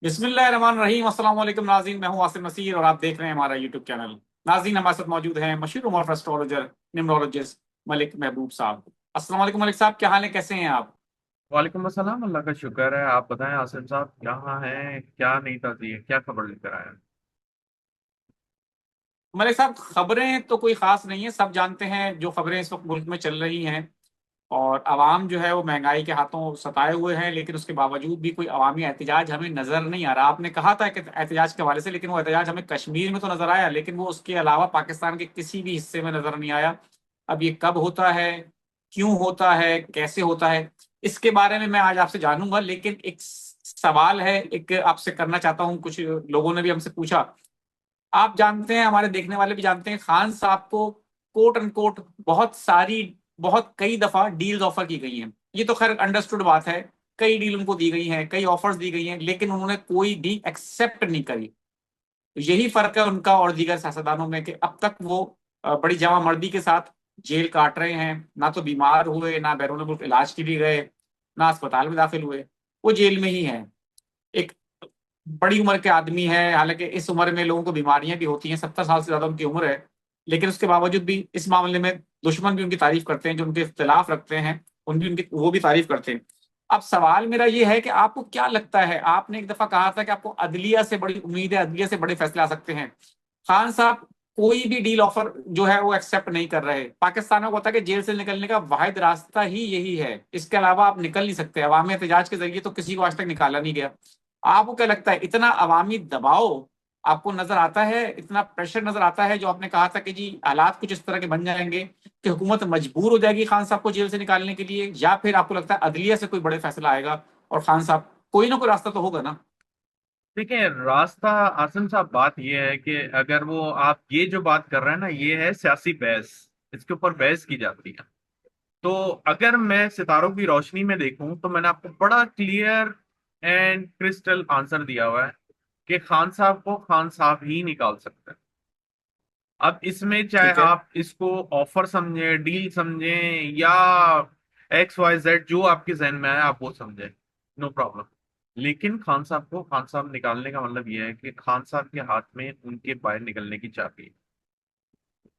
बिस्मिल्लाहिर्रहमानिर्रहीम। अस्सलाम वालेकुम नाज़रीन, मैं हूं आसिम नसीर और आप देख रहे हैं हमारा यूट्यूब चैनल। नाज़रीन, हमारे साथ मौजूद हैं मशहूर उमर एस्ट्रोलॉजर न्यूमरोलॉजिस्ट मलिक महबूब साहब। अस्सलाम वालेकुम मलिक साहब, क्या हाल है, कैसे हैं आप? वालेकुम अस्सलाम। अल्लाह का शुक्र है। आप बताएं आसिम साहब, कहाँ हैं? क्या नई ताज़ी है? क्या खबर लेकर आए हैं? मलिक साहब, खबरें तो कोई खास नहीं है, सब जानते हैं जो खबरें इस वक्त मुल्क में चल रही हैं। और आवाम जो है वो महंगाई के हाथों सताए हुए हैं, लेकिन उसके बावजूद भी कोई अवामी एहतजाज हमें नजर नहीं आ रहा। आपने कहा था कि एहतजाज के हवाले से, लेकिन वो एहतजाज हमें कश्मीर में तो नजर आया, लेकिन वो उसके अलावा पाकिस्तान के किसी भी हिस्से में नजर नहीं आया। अब ये कब होता है, क्यों होता है, कैसे होता है, इसके बारे में मैं आज आपसे जानूंगा। लेकिन एक सवाल है, एक आपसे करना चाहता हूँ। कुछ लोगों ने भी हमसे पूछा। आप जानते हैं, हमारे देखने वाले भी जानते हैं, खान साहब को कोट अनकोट बहुत सारी, बहुत कई दफा डील्स ऑफर की गई हैं। ये तो खैर अंडरस्टूड बात है। कई डील उनको दी गई हैं, कई ऑफर्स दी गई हैं, लेकिन उन्होंने कोई भी एक्सेप्ट नहीं करी। तो यही फर्क है उनका और दीगर सियासतदानों में कि अब तक वो बड़ी जमा मर्दी के साथ जेल काट रहे हैं। ना तो बीमार हुए, ना बैरून मुल्क इलाज के लिए गए, ना अस्पताल में दाखिल हुए, वो जेल में ही हैं। एक बड़ी उम्र के आदमी है, हालांकि इस उम्र में लोगों को बीमारियां भी होती हैं, 70 साल से ज्यादा उनकी उम्र है, लेकिन उसके बावजूद भी इस मामले में दुश्मन भी उनकी तारीफ करते हैं, जो उनके इख्तिलाफ रखते हैं उनकी उनकी वो भी तारीफ करते हैं। अब सवाल मेरा ये है कि आपको क्या लगता है, आपने एक दफा कहा था कि आपको अदलिया से बड़ी उम्मीद है, अदलिया से बड़े फैसले आ सकते हैं। खान साहब कोई भी डील ऑफर जो है वो एक्सेप्ट नहीं कर रहे। पाकिस्तान को पता है कि जेल से निकलने का वाहिद रास्ता ही यही है, इसके अलावा आप निकल नहीं सकते। अवामी एहतजाज के जरिए तो किसी को आज तक निकाला नहीं गया। आपको क्या लगता है, इतना अवामी दबाव आपको नजर आता है, इतना प्रेशर नजर आता है, जो आपने कहा था कि जी हालात कुछ इस तरह के बन जाएंगे कि हुकूमत मजबूर हो जाएगी खान साहब को जेल से निकालने के लिए, या फिर आपको लगता है अदलिया से कोई बड़े फैसला आएगा और खान साहब कोई ना कोई रास्ता तो होगा ना? देखिए, रास्ता आसिम साहब, बात यह है कि अगर वो आप ये जो बात कर रहे हैं ना, ये है सियासी बहस। इसके ऊपर बहस की जाती है। तो अगर मैं सितारों की रोशनी में देखूं तो मैंने आपको बड़ा क्लियर एंड क्रिस्टल आंसर दिया हुआ है कि खान साहब को खान साहब ही निकाल सकते हैं। अब इसमें चाहे ठीक है। आप इसको ऑफर समझे, डील समझे, या एक्स वाई जेड जो आपके जहन में आए आप वो समझे, नो प्रॉब्लम। लेकिन खान साहब को खान साहब निकालने का मतलब यह है कि खान साहब के हाथ में उनके बाहर निकलने की चाबी है।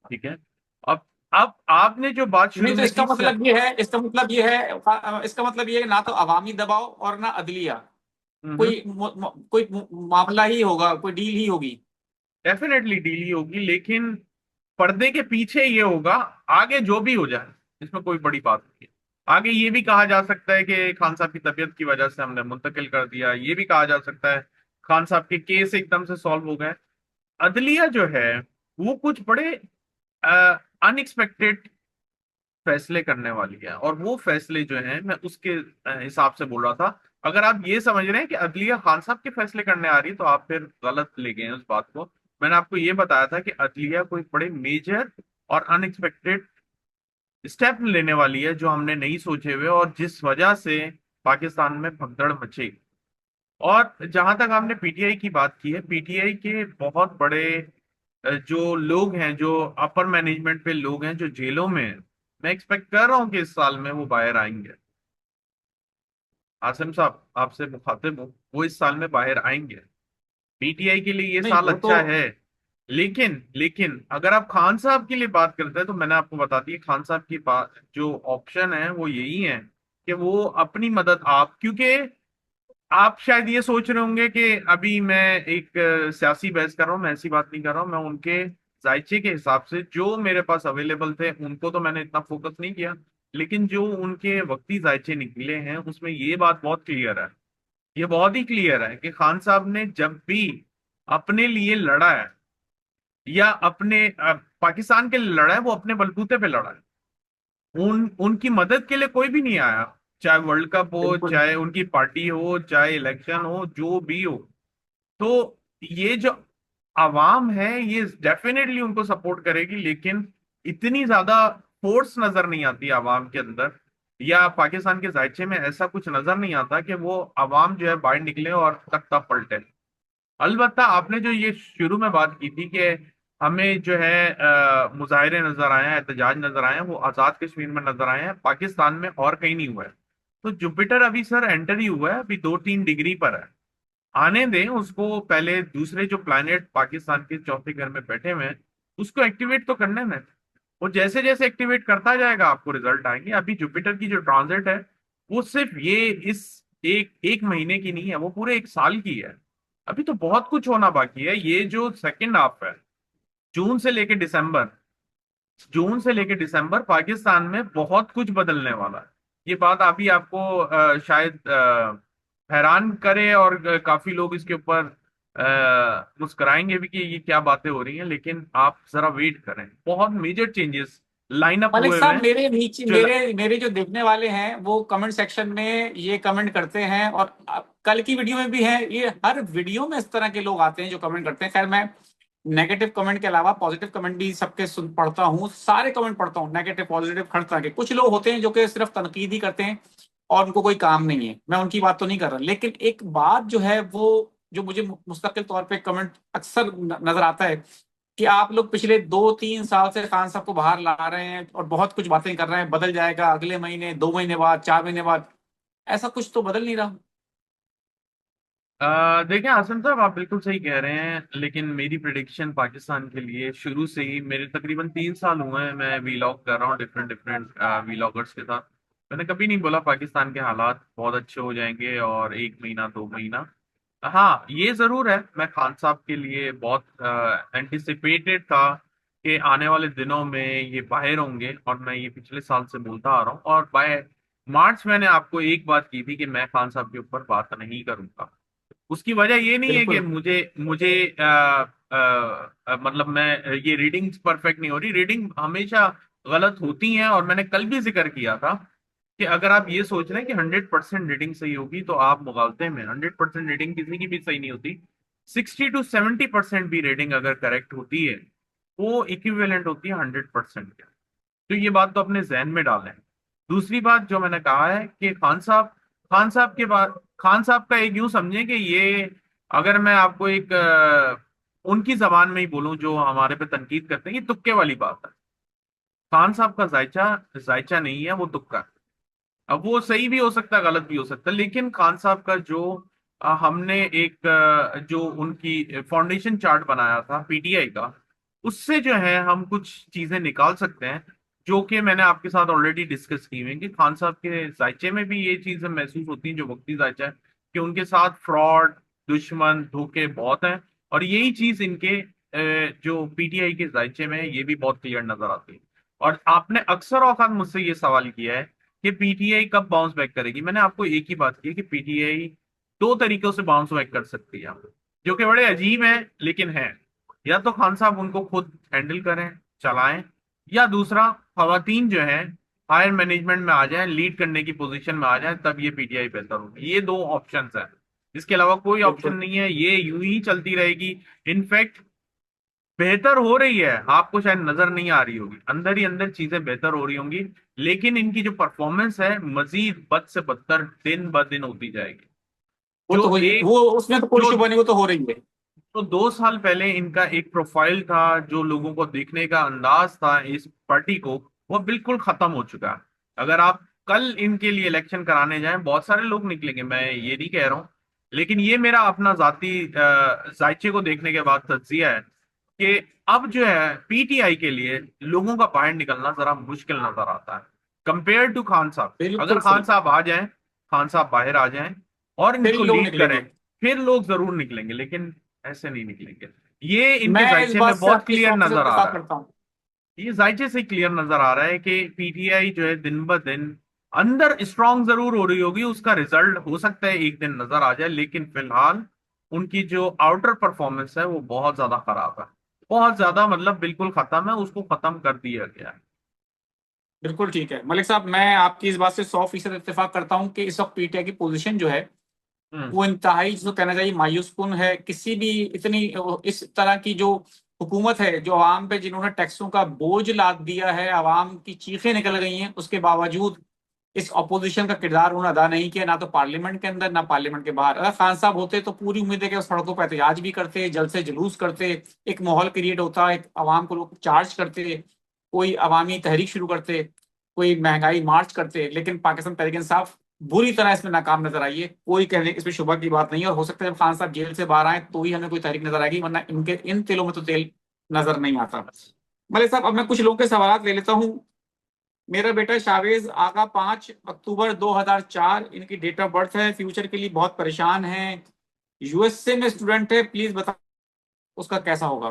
ठीक है। अब अब आपने जो बात नहीं शुरू तो में इसका की मतलब ये है, इसका मतलब ये है, इसका मतलब ये है ना तो अवामी दबाव और ना अदलिया, कोई कोई मामला ही होगा, कोई डील ही होगी। डेफिनेटली डील ही होगी, लेकिन पर्दे के पीछे ये होगा। आगे जो भी हो जाए, इसमें कोई बड़ी बात नहीं है। आगे ये भी कहा जा सकता है कि खान साहब की तबीयत की वजह से हमने मुंतकिल कर दिया, ये भी कहा जा सकता है खान साहब के केस एकदम से सॉल्व हो गए। अदलिया जो है वो कुछ बड़े अनएक्सपेक्टेड फैसले करने वाली है, और वो फैसले जो हैं मैं उसके हिसाब से बोल रहा था। अगर आप ये समझ रहे हैं कि अदलिया खान साहब के फैसले करने आ रही है तो आप फिर गलत ले गए हैं उस बात को। मैंने आपको ये बताया था कि अदलिया कोई बड़े मेजर और अनएक्सपेक्टेड स्टेप लेने वाली है, जो हमने नहीं सोचे हुए, और जिस वजह से पाकिस्तान में भगदड़ मचेगी। और जहां तक आपने पीटीआई की बात की है, पीटीआई के बहुत बड़े जो लोग हैं, जो अपर मैनेजमेंट पे लोग हैं जो जेलों में हैं, मैं एक्सपेक्ट कर रहा हूँ कि इस साल में वो बाहर आएंगे। आसिम साहब, आपसे मुखातिब हूँ, वो इस साल में बाहर आएंगे। पीटीआई के लिए ये नहीं साल वो तो अच्छा है। लेकिन लेकिन अगर आप खान साहब के लिए बात करते हैं तो मैंने आपको बता दी, खान साहब की बात जो ऑप्शन है वो यही है कि वो अपनी मदद, आप क्योंकि आप शायद ये सोच रहे होंगे कि अभी मैं एक सियासी बहस कर रहा हूँ, मैं ऐसी बात नहीं कर रहा हूँ। मैं उनके जायचे के हिसाब से जो मेरे पास अवेलेबल थे उनको तो मैंने इतना फोकस नहीं किया, लेकिन जो उनके वक्ती जायचे निकले हैं उसमें ये बात बहुत क्लियर है। ये बहुत ही क्लियर है कि खान साहब ने जब भी अपने लिए लड़ा है, या अपने पाकिस्तान के लिए लड़ा है, वो अपने बलबूते पे लड़ा है। उनकी मदद के लिए कोई भी नहीं आया। चाहे वर्ल्ड कप हो, बिल्कुल। चाहे उनकी पार्टी हो, चाहे इलेक्शन हो, जो भी हो। तो ये जो आवाम है ये डेफिनेटली उनको सपोर्ट करेगी, लेकिन इतनी ज्यादा फोर्स नजर नहीं आती आवाम के अंदर, या पाकिस्तान के जायचे में ऐसा कुछ नजर नहीं आता कि वो आवाम जो है बाहर निकले और तख्ता पलटे। अलबत्ता आपने जो ये शुरू में बात की थी कि हमें जो है मुजाहरे नजर आए हैं, एहतजाज नजर आए हैं, वो आजाद कश्मीर में नजर आए हैं, पाकिस्तान में और कहीं नहीं हुआ है। तो जुपिटर अभी सर एंटर ही हुआ है, अभी 2-3 डिग्री पर है। आने दें उसको, पहले दूसरे जो प्लैनेट पाकिस्तान के चौथे घर में बैठे हुए हैं उसको एक्टिवेट तो करने दें। वो जैसे जैसे एक्टिवेट करता जाएगा आपको रिजल्ट आएंगे। अभी जुपिटर की जो ट्रांजिट है वो सिर्फ ये इस एक एक महीने की नहीं है, वो पूरे एक साल की है। अभी तो बहुत कुछ होना बाकी है। ये जो सेकेंड हाफ है, जून से लेके दिसंबर, जून से लेके दिसंबर पाकिस्तान में बहुत कुछ बदलने वाला है। ये बात अभी आपको शायद हैरान करे, और काफी लोग इसके ऊपर मुस्कुराएंगे भी कि ये क्या बातें हो रही हैं, लेकिन आप जरा वेट करें, बहुत major changes line up Malik हुए हुए साहब, हैं। मेरे नीचे जो मेरे मेरे जो देखने वाले हैं वो कमेंट सेक्शन में ये कमेंट करते हैं, और कल की वीडियो में भी है, ये हर वीडियो में इस तरह के लोग आते हैं जो कमेंट करते हैं। खैर, मैं नेगेटिव कमेंट के अलावा पॉजिटिव कमेंट भी सबके सुन पढ़ता हूँ, सारे कमेंट पढ़ता हूँ, नेगेटिव पॉजिटिव हर तरह के। कुछ लोग होते हैं जो कि सिर्फ तनकीद ही करते हैं और उनको कोई काम नहीं है, मैं उनकी बात तो नहीं कर रहा, लेकिन एक बात जो है वो, जो मुझे मुस्तकिल तौर पे कमेंट अक्सर नजर आता है कि आप लोग पिछले 2-3 साल से खान साहब को बाहर ला रहे हैं और बहुत कुछ बातें कर रहे हैं, बदल जाएगा अगले महीने, 2 महीने बाद, 4 महीने बाद। ऐसा कुछ तो बदल नहीं रहा। देखिए हसन साहब, आप बिल्कुल सही कह रहे हैं, लेकिन मेरी प्रिडिक्शन पाकिस्तान के लिए शुरू से ही, मेरे तकरीबन 3 साल हुए हैं मैं वीलॉग कर रहा हूँ डिफरेंट डिफरेंट वीलॉगर्स के साथ। मैंने कभी नहीं बोला पाकिस्तान के हालात बहुत अच्छे हो जाएंगे और 1 महीना 2 महीना। हाँ, ये जरूर है, मैं खान साहब के लिए बहुत एंटिसिपेटेड था कि आने वाले दिनों में ये बाहर होंगे, और मैं ये पिछले साल से बोलता आ रहा हूँ। और बाय मार्च मैंने आपको एक बात की थी कि मैं खान साहब के ऊपर बात नहीं करूंगा। उसकी वजह ये नहीं है कि बिल्कुल। मुझे मुझे मतलब मैं, ये रीडिंग्स परफेक्ट नहीं हो रही, रीडिंग हमेशा गलत होती हैं। और मैंने कल भी जिक्र किया था कि अगर आप ये सोच रहे हैं कि 100% रीडिंग सही होगी तो आप मुगालते में, 100% रीडिंग किसी की भी सही नहीं होती। 60 to 70% भी रीडिंग अगर करेक्ट होती है वो इक्विवेलेंट होती है 100% के। तो ये बात तो अपने जहन में डालें। दूसरी बात जो मैंने कहा है कि खान साहब के बाद, खान साहब का एक यूं समझें कि ये, अगर मैं आपको एक उनकी जबान में ही बोलूं जो हमारे पे तनकीद करते हैं, ये तुक्के वाली बात है। खान साहब का जायचा जायचा नहीं है, वो तुक्का है। अब वो सही भी हो सकता है, गलत भी हो सकता है, लेकिन खान साहब का जो हमने एक जो उनकी फाउंडेशन चार्ट बनाया था पीटीआई का, उससे जो है हम कुछ चीजें निकाल सकते हैं जो कि मैंने आपके साथ ऑलरेडी डिस्कस की हुई हैं। कि खान साहब के जायचे में भी ये चीजें महसूस होती हैं जो वक्ती जायचा है, कि उनके साथ फ्रॉड, दुश्मन, धोखे बहुत हैं। और यही चीज इनके जो पीटीआई के जायचे में है, ये भी बहुत क्लियर नजर आती है। और आपने अक्सर औकात मुझसे ये सवाल किया है कि पीटीआई कब बाउंस बैक करेगी। मैंने आपको एक ही बात की है कि पीटीआई दो तरीकों से बाउंस बैक कर सकती है, जो कि बड़े अजीब हैं लेकिन हैं। या तो खान साहब उनको खुद हैंडल करें, चलाएं, या दूसरा, खवातीन जो है हायर मैनेजमेंट में आ जाएं, लीड करने की पोजीशन में आ जाएं, तब ये पीटीआई बेहतर होगी। ये दो ऑप्शंस हैं, इसके अलावा कोई ऑप्शन बिल्कुल। नहीं है। ये यूं ही चलती रहेगी। इनफैक्ट बेहतर हो रही है, आपको शायद नजर नहीं आ रही होगी, अंदर ही अंदर चीजें बेहतर हो रही होंगी, लेकिन इनकी जो परफॉर्मेंस है मजीद बद से बदतर दिन ब दिन होती जाएगी। वो तो जो हुई, एक वो उसमें तो कोई जो शुबह नहीं, वो तो हो रही है। तो 2 साल पहले इनका एक प्रोफाइल था, जो लोगों को देखने का अंदाज था इस पार्टी को, वो बिल्कुल खत्म हो चुका है। अगर आप कल इनके लिए इलेक्शन कराने जाएं, बहुत सारे लोग निकलेंगे, मैं ये नहीं कह रहा हूं, लेकिन ये मेरा अपना जाती जायचे को देखने के बाद तज्जिया है कि अब जो है पीटीआई के लिए लोगों का बाहर निकलना जरा मुश्किल नजर आता है कंपेयर टू खान साहब। अगर बिल्कुल खान सही। साहब आ जाएं, खान साहब बाहर आ जाएं और फिर इनको लोग लीड निकलेंगे। करें, फिर लोग जरूर निकलेंगे, लेकिन ऐसे नहीं निकलेंगे। ये इनके मैं इस जायचे बात में से बहुत आपकी क्लियर 100% नजर आ इत्तेफाक रहा है। करता हूँ। ये जायचे से क्लियर नजर आ रहा है कि पीटीआई जो है दिन ब दिन अंदर स्ट्रांग जरूर हो रही होगी, उसका रिजल्ट हो सकता है एक दिन नजर आ जाए, लेकिन फिलहाल उनकी जो आउटर परफॉर्मेंस है वो बहुत ज्यादा खराब है। बहुत ज्यादा, मतलब बिल्कुल खत्म है, उसको खत्म कर दिया गया है। बिल्कुल ठीक है मलिक साहब, मैं आपकी इस बात से 100% इत्तेफाक करता हूँ कि इस वक्त पीटीआई की पोजीशन जो है हम्म। वो इंतहाई, जिसको कहना चाहिए, मायूसकुन है। किसी भी इतनी इस तरह की जो हुकूमत है, जो आवाम पे जिन्होंने टैक्सों का बोझ लाद दिया है, आवाम की चीखें निकल गई हैं, उसके बावजूद इस अपोजिशन का किरदार उन्होंने अदा नहीं किया, ना तो पार्लियामेंट के अंदर ना पार्लियामेंट के बाहर। अगर खान साहब होते तो पूरी उम्मीद है कि वो सड़कों पर एहतजाज भी करते, जल्द से जुलूस करते, एक माहौल क्रिएट होता, एक आवाम को लोग चार्ज करते, कोई अवामी तहरीक शुरू करते, कोई महंगाई मार्च करते। लेकिन पाकिस्तान तहरीक इंसाफ बुरी तरह इसमें नाकाम नजर आई है। कोई कहने इसमें शुबा की बात नहीं है, और हो सकता है जब खान साहब जेल से बाहर आए तो ही हमें कोई तहरीक नजर आएगी, वरना इनके इन तेलों में तो तेल नजर नहीं आता। मलिक साहब, अब मैं कुछ लोगों के सवाल ले लेता हूँ। मेरा बेटा शावेज आगा, 5 अक्टूबर 2004 इनकी डेट ऑफ बर्थ है, फ्यूचर के लिए बहुत परेशान है, यूएसए में स्टूडेंट है, प्लीज बता उसका कैसा होगा।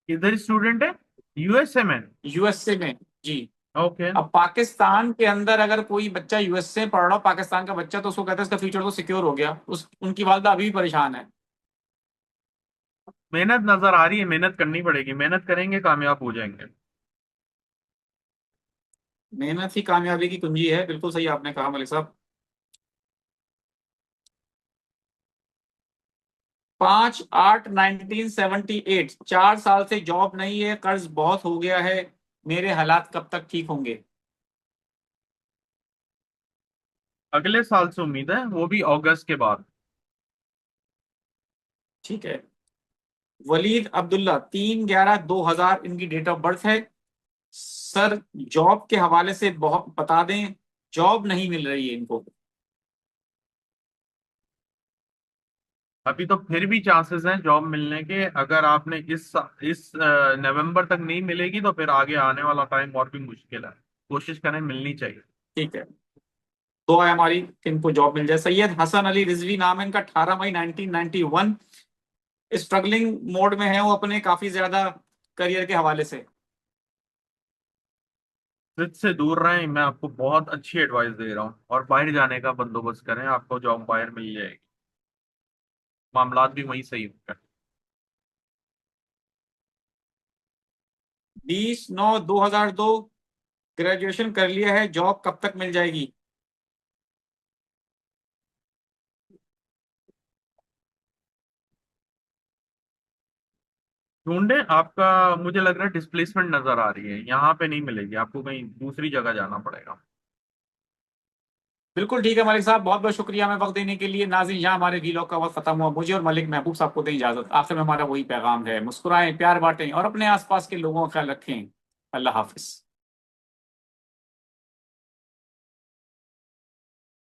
किधर स्टूडेंट है? यूएसए में? यूएसए में, जी। ओके। अब पाकिस्तान के अंदर अगर कोई बच्चा यूएसए पढ़ रहा हो, पाकिस्तान का बच्चा, तो उसको कहते हैं इसका फ्यूचर तो सिक्योर हो गया। उस उनकी वालदा अभी भी परेशान है। मेहनत नजर आ रही है, मेहनत करनी पड़ेगी, मेहनत करेंगे कामयाब हो जाएंगे। मेहनत ही कामयाबी की कुंजी है, बिल्कुल सही आपने कहा मलिक साहब। 5/8/1978, 4 साल से जॉब नहीं है, कर्ज बहुत हो गया है, मेरे हालात कब तक ठीक होंगे। अगले साल से उम्मीद है, वो भी अगस्त के बाद। ठीक है। वलीद अब्दुल्ला, 3/11/2000 इनकी डेट ऑफ बर्थ है। सर, जॉब के हवाले से बहुत बता दें, जॉब नहीं मिल रही है इनको। अभी तो फिर भी चांसेस हैं जॉब मिलने के। अगर आपने इस नवंबर तक नहीं मिलेगी तो फिर आगे आने वाला टाइम और भी मुश्किल है। कोशिश करें, मिलनी चाहिए। ठीक है, दुआ है हमारी कि इनको जॉब मिल जाए। सैयद हसन अली रिजवी नाम है इनका, 18 मई 1991, स्ट्रगलिंग मोड में है वो अपने काफी ज्यादा करियर के हवाले से। स्विच से दूर रहें, मैं आपको बहुत अच्छी एडवाइस दे रहा हूँ, और बाहर जाने का बंदोबस्त करें, आपको जॉब बाहर मिल जाएगी। मामलात भी वहीं सही होंगे। 20/9/2002 ग्रेजुएशन कर लिया है, जॉब कब तक मिल जाएगी। ढूंढे आपका। मुझे लग रहा है डिस्प्लेसमेंट नजर आ रही है, यहाँ पे नहीं मिलेगी आपको, कहीं दूसरी जगह जाना पड़ेगा। बिल्कुल ठीक है मलिक साहब, बहुत बहुत शुक्रिया हमें वक्त देने के लिए। नाज़रीन, यहाँ हमारे वीलॉग का वक्त खत्म हुआ। मुझे और मलिक महबूब साहब को दें इजाजत। आखिर में हमारा वही पैगाम है, मुस्कुराएं, प्यार बांटें और अपने आसपास के लोगों का ख्याल रखें। अल्लाह हाफिज।